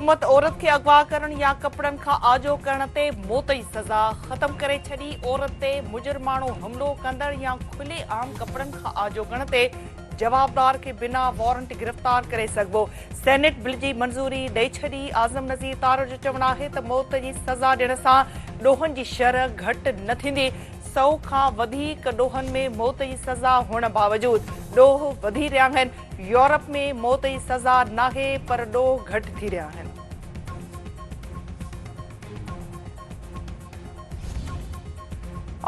हुकूमत औरत खे अगवा करण या कपड़न खां आजो करण ते मौत जी सज़ा ख़त्म करे छॾी। औरत ते मुजरिमाणो हमलो कंदड़ या खुले आम कपड़न खां आजो करण ते जवाबदार खे बिना वारंट गिरफ़्तार करे सघिबो। सेनेट बिल जी मंज़ूरी ॾेई छॾी। आज़म नज़ीर तारो जो चवणु आहे त मौत जी सज़ा ॾियण सां ॾोहनि जी शरह घटि न थींदी। 100 खां वधीक ॾोहनि में मौत जी सज़ा हुअण बावजूदि ॾोह वधी रहिया आहिनि। यूरोप में मौत जी सज़ा नाहे पर ॾोह घटि थी रहिया आहिनि।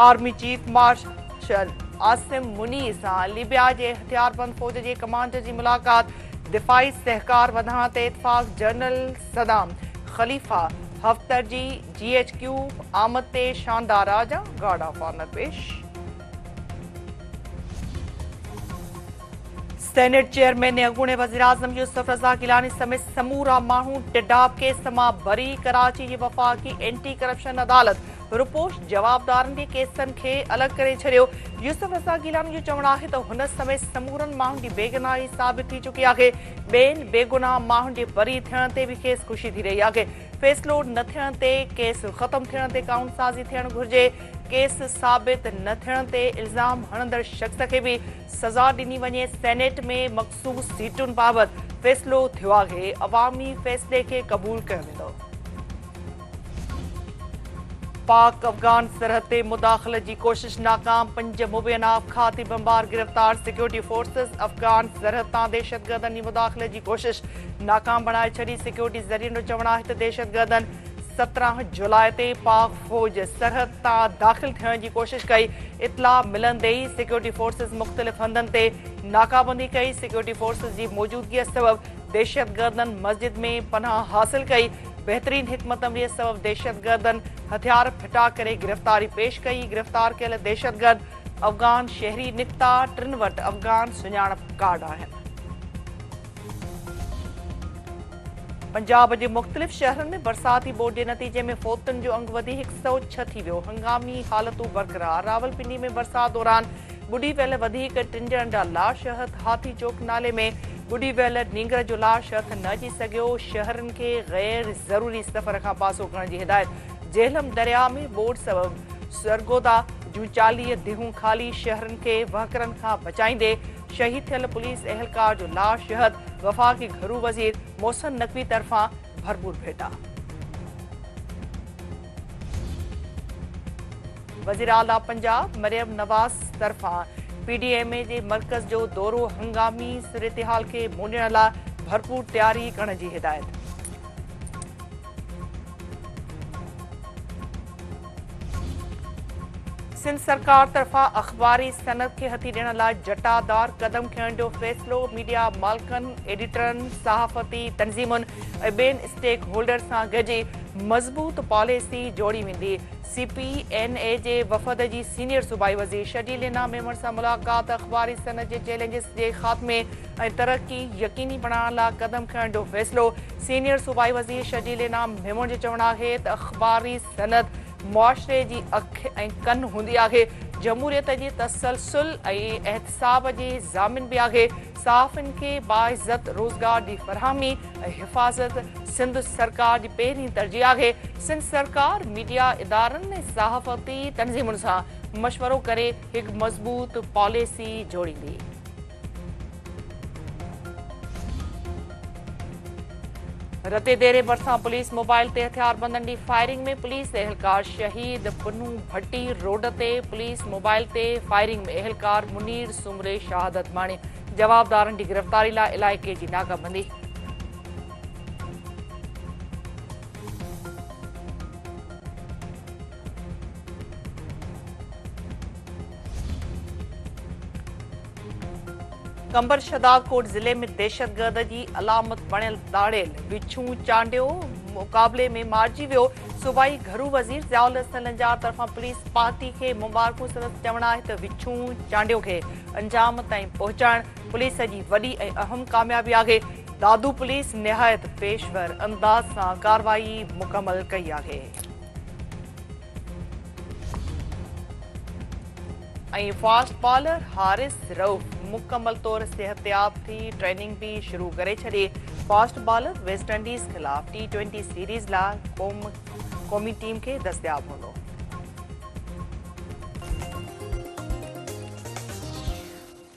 Army chief marshal Asim Munir सां लीबिया जे हथियारबंद फ़ौज जे कमांडर जी मुलाक़ात। दिफ़ाई सहकार वधाइण ते इतफ़ाक़। जनरल सदाम ख़लीफ़ा हफ्तर जी GHQ आमद ते शानदार आजा गार्ड ऑफ ऑनर पेश। सेनेट चेयरमैन ने अॻूणे वज़ीर-आज़म यूसुफ रज़ा गिलानी समेत समूरा माण्हू टिडाब केस मां बरी। कराची जी वफ़ाक़ी एंटी करप्शन अदालत रिपोर्ट जवाबदारनि जे केसनि खे अलॻि करे छॾियो। यूसुफ रज़ा गिलानी जो चवणु आहे त हुन समेत समूरनि माण्हुनि जी बेगुनाही साबित थी चुकी आहे। ॿियनि बेगुनाह माण्हुनि जे बरी थियण ते बि खेसि ख़ुशी थी रही आहे। फ़ैसिलो न थियण ते केस ख़त्म थियण ते कानूनसाज़ी थियणु घुरिजे। केस साबित न थियण ते इल्ज़ाम हणंदड़ शख़्स खे बि सज़ा ॾिनी वञे। सेनेट में मख़सूस सीटुनि बाबति फ़ैसिलो थियो आहे। अवामी फ़ैसिले खे क़बूल कयो वेंदो। पाक अफ़गान सरहद ते मुदाख़लत जी कोशिश नाकाम। 5 मुबैना अफ़खाती बमबार गिरफ़्तार। सिक्योरिटी फोर्सेस अफ़गान सरहद तां दहशतगर्दनि जी मुदाख़लत जी कोशिश नाकाम बणाए छॾी। सिक्योरिटी ज़रियनि जो चवणु आहे त दहशतगर्दनि 17 जुलाई ते पाक फ़ौज सरहद तां दाख़िल थियण जी कोशिश कई। इतला मिलंदे ई सिक्योरिटी फोर्सेस मुख़्तलिफ़ हंधनि ते नाकाबंदी कई। सिक्योरिटी फोर्सेस जी मौजूदगीअ सबबि दहशतगर्दनि मस्जिद में पनाह हासिल कई। बहितरीन हिकमत अमलीअ सबबि दहशतगर्दनि हथियार फिटा करे गिरफ़्तारी पेश कई। गिरफ़्तार कयल दहशतगर्द अफ़गान शहरी निकिता। 3 वटि अफ़गान सुञाणप कार्ड आहिनि। पंजाब जे मुख़्तलिफ़ शहरनि में बरसाती ॿोॾि जे नतीजे में फ़ौतुनि जो अंगु वधी 106 थी वियो। हंगामी हालतूं बरक़रार। रावलपिंडी में बरसाति दौरान ॿुॾी वियल वधीक टिंजण जा लाश हथ। हाथी चौक नाले में ॿुॾी वियल नींगर जो लाश हथ न अची सघियो। शहरनि खे ग़ैर ज़रूरी सफ़र खां पासो करण जी हिदायत। झेलम दरिया में ॿोॾि सबबि सरगोदा जूं 40 दिहूं ख़ाली। शहरनि खे वहकरनि खां बचाईंदे शहीद थियल पुलिस एहलकार जो लाश हथ। वफ़ाक़ी घरू वज़ीर मोहसिन नक़वी तरफ़ां भरपूर भेटा। वज़ीर आला पंजाब मरियम नवाज़ तरफ़ां PDMA जे मर्कज़ जो दौरो। हंगामी सूरतहाल खे मोड़ण लाइ भरपूर तयारी करण जी हिदायत। सिंध सरकार तरफ़ां अख़बारी सनद खे हथी ॾियण लाइ जटादार क़दम खणण जो फ़ैसिलो। मीडिया मालिकनि, एडिटरनि, सहाफ़ती तंज़ीमुनि ऐं ॿियनि स्टेक होल्डर सां गॾिजी मज़बूत पॉलिसी जोड़ी वेंदी। CPNA जे वफ़द जी सीनियर सूबाई वज़ीर शजील इनाम मेमण सां मुलाक़ात। अख़बारी सनद जे चैलेंजिस जे ख़ात्मे ऐं तरक़ी यकीनी बणाइण लाइ क़दम खणण जो फ़ैसिलो। सीनियर सूबाई वज़ीर शजील इनाम मेमण जो चवणु आहे त अख़बारी सनद मुआशिरे जी अखि ऐं कन हूंदी आहे। जमहूरियत जी तसलसल ऐं एहतिसाब जी ज़ामिन बि आहे। सहाफ़ियुनि खे बाइज़त रोज़गार जी फ़रहामी ऐं हिफ़ाज़त सिंध सरकार जी पहिरीं तरजीह आहे। सिंध सरकार मीडिया इदारनि ऐं सहाफ़ती तंज़ीमुनि सां मशवरो करे हिकु मज़बूत पॉलिसी जोड़ींदी। रते देरे भरिसां पुलिस मोबाइल ते हथियारबंदनि जी फायरिंग में पुलिस एहलकार शहीद। पुनू भट्टी रोड ते पुलिस मोबाइल ते फायरिंग में एहलकार मुनीर सुमरे शहादत माणी। जवाबदारनि जी गिरफ़्तारी लाइ इलाइक़े जी नाकाबंदी। कंबर शदादकोट ज़िले में दहशतगर्द जी अलामत बणियल दाड़ियल विछू चांडियो मुक़ाबले में मारिजी वियो। सूबाई घरू वज़ीर ज़ियाउल हसन लंजार तरफ़ां पुलिस पार्टी खे मुबारकूं संदसि चवणु आहे त विछू चांडियो खे अंजाम ताईं पहुचाइण पुलिस जी वॾी ऐं अहम कामयाबी आहे। दादू पुलिस निहायत पेशवर अंदाज़ सां कार्रवाई मुकमल कई आहे। ऐं फास्ट बॉलर हारिस रऊफ़ मुकम्मल तौर सिहतयाब थी ट्रेनिंग भी शुरू करे छॾी। फास्ट बॉलर वेस्ट इंडीज़ ख़िलाफ़ T20 सीरीज़ लाइ क़ौमी टीम खे दस्तयाब हूंदो।